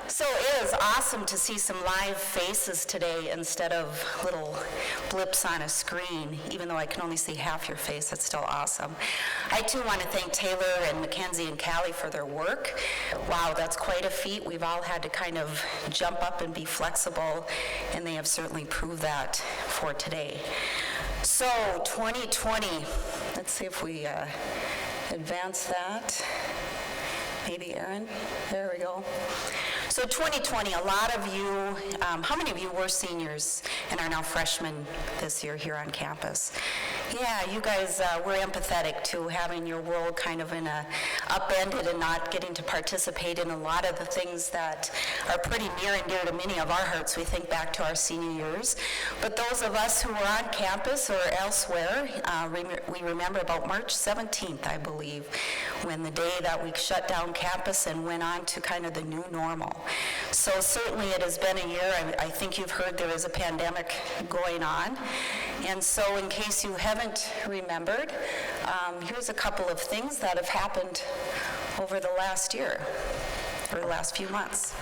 So it is awesome to see some live faces today instead of little blips on a screen. Even though I can only see half your face, that's still awesome. I too want to thank Taylor and Mackenzie and Callie for their work. Wow, that's quite a feat. We've all had to kind of jump up and be flexible, and they have certainly proved that for today. So 2020, let's see if we advance that. Maybe Aaron, there we go. So 2020, a lot of you, how many of you were seniors and are now freshmen this year here on campus? Yeah, you guys were empathetic to having your world kind of in a upended and not getting to participate in a lot of the things that are pretty near and dear to many of our hearts. We think back to our senior years. But those of us who were on campus or elsewhere, we remember about March 17th, I believe, when the day that we shut down campus and went on to kind of the new normal. So certainly it has been a year. I think you've heard there is a pandemic going on. And so in case you haven't remembered, here's a couple of things that have happened over the last year, or the last few months.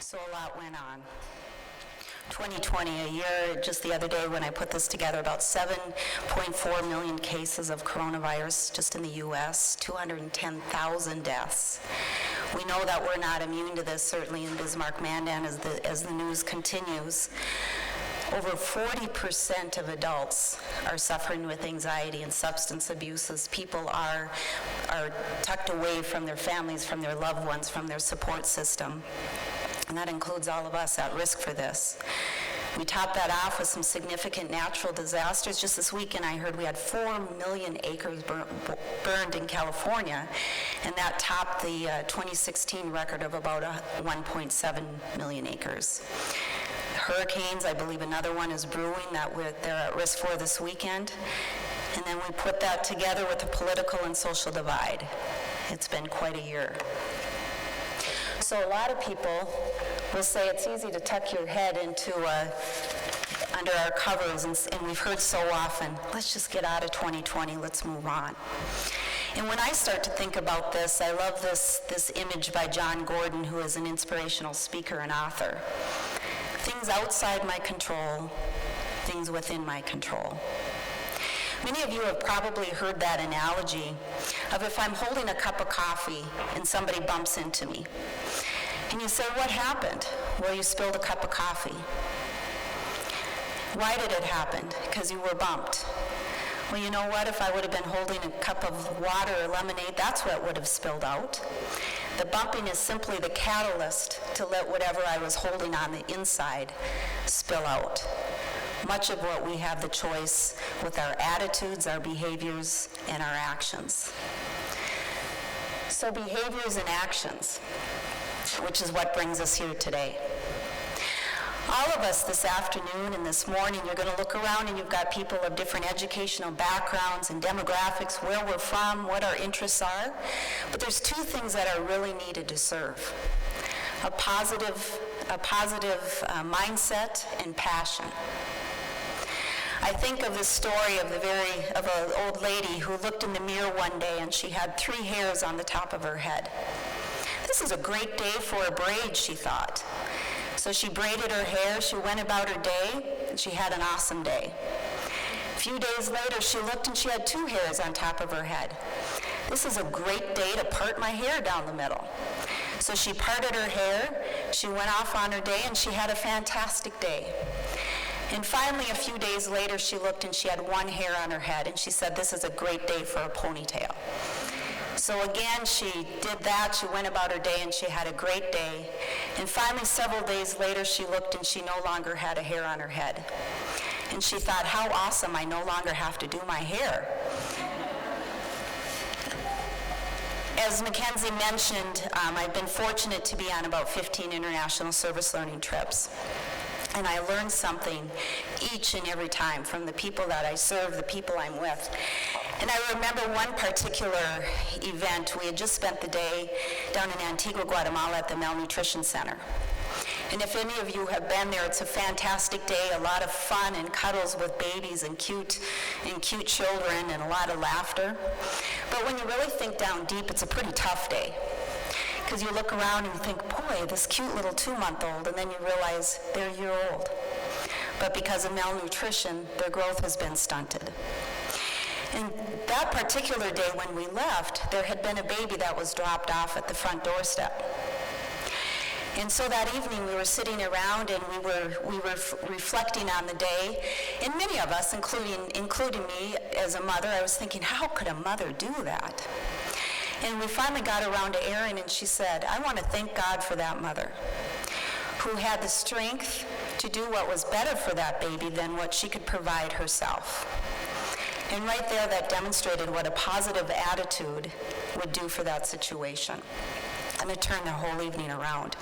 So a lot went on. 2020, a year, just the other day when I put this together, about 7.4 million cases of coronavirus just in the U.S., 210,000 deaths. We know that we're not immune to this, certainly in Bismarck-Mandan as the news continues. Over 40% of adults are suffering with anxiety and substance abuse as people are tucked away from their families, from their loved ones, from their support system. And that includes all of us at risk for this. We topped that off with some significant natural disasters. Just this weekend, I heard we had 4 million acres burned in California, and that topped the 2016 record of about 1.7 million acres. Hurricanes, I believe another one is brewing that they're at risk for this weekend. And then we put that together with the political and social divide. It's been quite a year. So a lot of people will say it's easy to tuck your head into under our covers, and we've heard so often, let's just get out of 2020, let's move on. And when I start to think about this, I love this image by John Gordon, who is an inspirational speaker and author. Things outside my control, things within my control. Many of you have probably heard that analogy of if I'm holding a cup of coffee and somebody bumps into me. And you say, what happened? Well, you spilled a cup of coffee. Why did it happen? Because you were bumped. Well, you know what? If I would have been holding a cup of water or lemonade, that's what would have spilled out. The bumping is simply the catalyst to let whatever I was holding on the inside spill out. Much of what we have the choice with our attitudes, our behaviors, and our actions. So behaviors and actions, which is what brings us here today. All of us this afternoon and this morning, you're going to look around and you've got people of different educational backgrounds and demographics, where we're from, what our interests are. But there's two things that are really needed to serve. A positive mindset and passion. I think of the story of an old lady who looked in the mirror one day and she had 3 hairs on the top of her head. This is a great day for a braid, she thought. So she braided her hair, she went about her day, and she had an awesome day. A few days later, she looked and she had 2 hairs on top of her head. This is a great day to part my hair down the middle. So she parted her hair, she went off on her day, and she had a fantastic day. And finally, a few days later, she looked and she had 1 hair on her head, and she said, this is a great day for a ponytail. So again, she did that, she went about her day, and she had a great day. And finally, several days later, she looked and she no longer had a hair on her head. And she thought, how awesome, I no longer have to do my hair. As Mackenzie mentioned, I've been fortunate to be on about 15 international service learning trips. And I learned something each and every time from the people that I serve, the people I'm with. And I remember one particular event. We had just spent the day down in Antigua, Guatemala at the Malnutrition Center. And if any of you have been there, it's a fantastic day, a lot of fun and cuddles with babies and cute children and a lot of laughter. But when you really think down deep, it's a pretty tough day. Because you look around and you think, boy, this cute little 2-month-old, and then you realize they're a year old. But because of malnutrition, their growth has been stunted. And that particular day when we left, there had been a baby that was dropped off at the front doorstep. And so that evening we were sitting around and we were reflecting on the day, and many of us, including me as a mother, I was thinking, how could a mother do that? And we finally got around to Erin, and she said, I want to thank God for that mother who had the strength to do what was better for that baby than what she could provide herself. And right there, that demonstrated what a positive attitude would do for that situation. And it turned the whole evening around.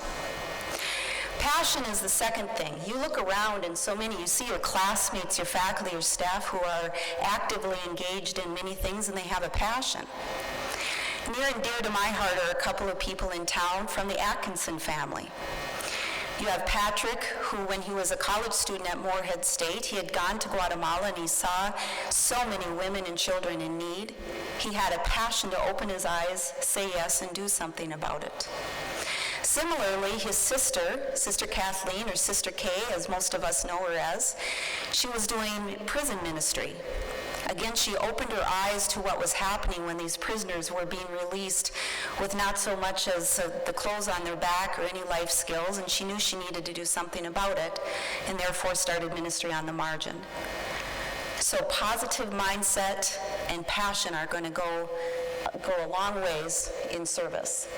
Passion is the second thing. You look around and so many, you see your classmates, your faculty, your staff who are actively engaged in many things and they have a passion. Near and dear to my heart are a couple of people in town from the Atkinson family. You have Patrick, who when he was a college student at Moorhead State, he had gone to Guatemala and he saw so many women and children in need. He had a passion to open his eyes, say yes, and do something about it. Similarly, his Sister Kathleen, or Sister Kay, as most of us know her as, she was doing prison ministry. Again, she opened her eyes to what was happening when these prisoners were being released with not so much as the clothes on their back or any life skills, and she knew she needed to do something about it, and therefore started ministry on the margin. So positive mindset and passion are going to go a long ways in service.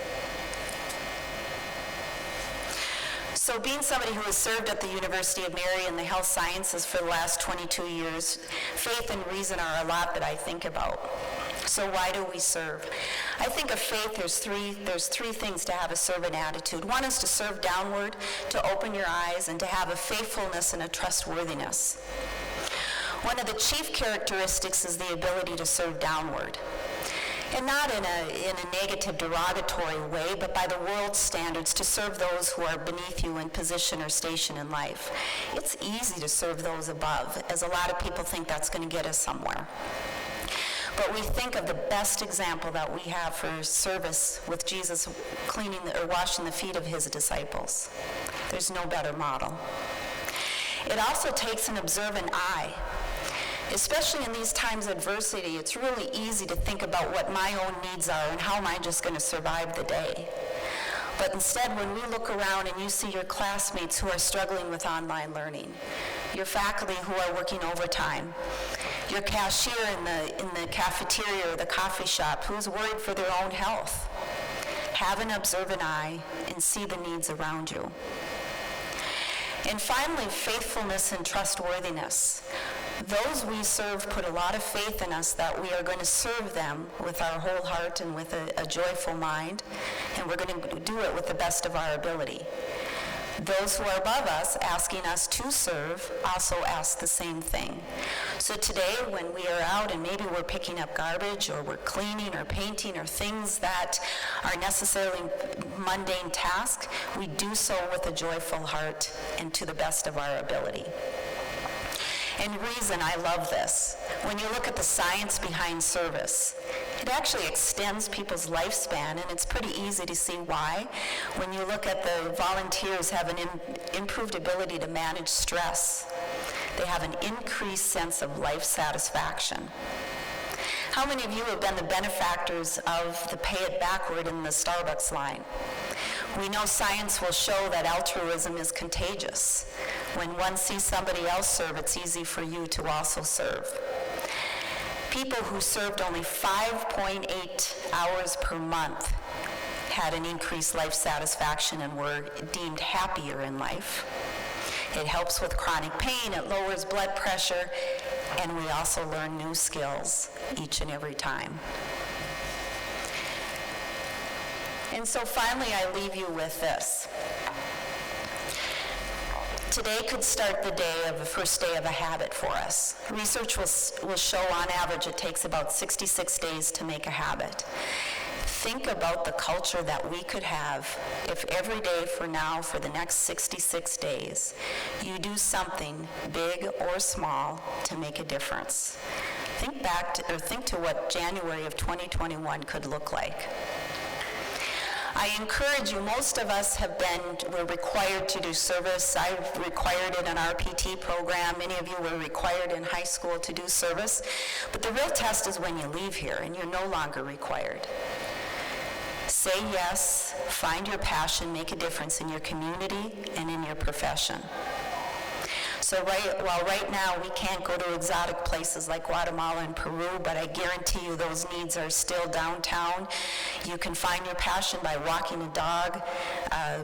So being somebody who has served at the University of Mary in the health sciences for the last 22 years, faith and reason are a lot that I think about. So why do we serve? I think of faith, there's three things to have a servant attitude. One is to serve downward, to open your eyes, and to have a faithfulness and a trustworthiness. One of the chief characteristics is the ability to serve downward. And not in a negative, derogatory way, but by the world's standards, to serve those who are beneath you in position or station in life. It's easy to serve those above, as a lot of people think that's going to get us somewhere. But we think of the best example that we have for service with Jesus cleaning or washing the feet of his disciples. There's no better model. It also takes an observant eye. Especially in these times of adversity, it's really easy to think about what my own needs are and how am I just going to survive the day. But instead, when we look around and you see your classmates who are struggling with online learning, your faculty who are working overtime, your cashier in the cafeteria or the coffee shop who's worried for their own health, have an observant eye and see the needs around you. And finally, faithfulness and trustworthiness. Those we serve put a lot of faith in us that we are going to serve them with our whole heart and with a joyful mind, and we're going to do it with the best of our ability. Those who are above us, asking us to serve, also ask the same thing. So today, when we are out and maybe we're picking up garbage or we're cleaning or painting or things that are necessarily mundane tasks, we do so with a joyful heart and to the best of our ability. And reason I love this, when you look at the science behind service, it actually extends people's lifespan, and it's pretty easy to see why. When you look at the volunteers have an improved ability to manage stress. They have an increased sense of life satisfaction. How many of you have been the benefactors of the pay it backward in the Starbucks line? We know science will show that altruism is contagious. When one sees somebody else serve, it's easy for you to also serve. People who served only 5.8 hours per month had an increased life satisfaction and were deemed happier in life. It helps with chronic pain, it lowers blood pressure, and we also learn new skills each and every time. And so finally, I leave you with this. Today could start the first day of a habit for us. Research will show on average it takes about 66 days to make a habit. Think about the culture that we could have if every day for the next 66 days, you do something big or small to make a difference. Think to what January of 2021 could look like. I encourage you, most of us were required to do service. I required it in our PT program. Many of you were required in high school to do service. But the real test is when you leave here and you're no longer required. Say yes, find your passion, make a difference in your community and in your profession. So right now we can't go to exotic places like Guatemala and Peru, but I guarantee you those needs are still downtown. You can find your passion by walking a dog,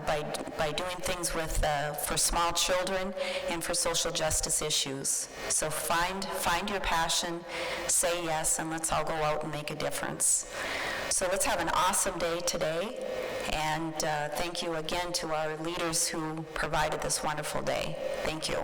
by doing things for small children and for social justice issues. So find your passion, say yes, and let's all go out and make a difference. So let's have an awesome day today, and thank you again to our leaders who provided this wonderful day. Thank you.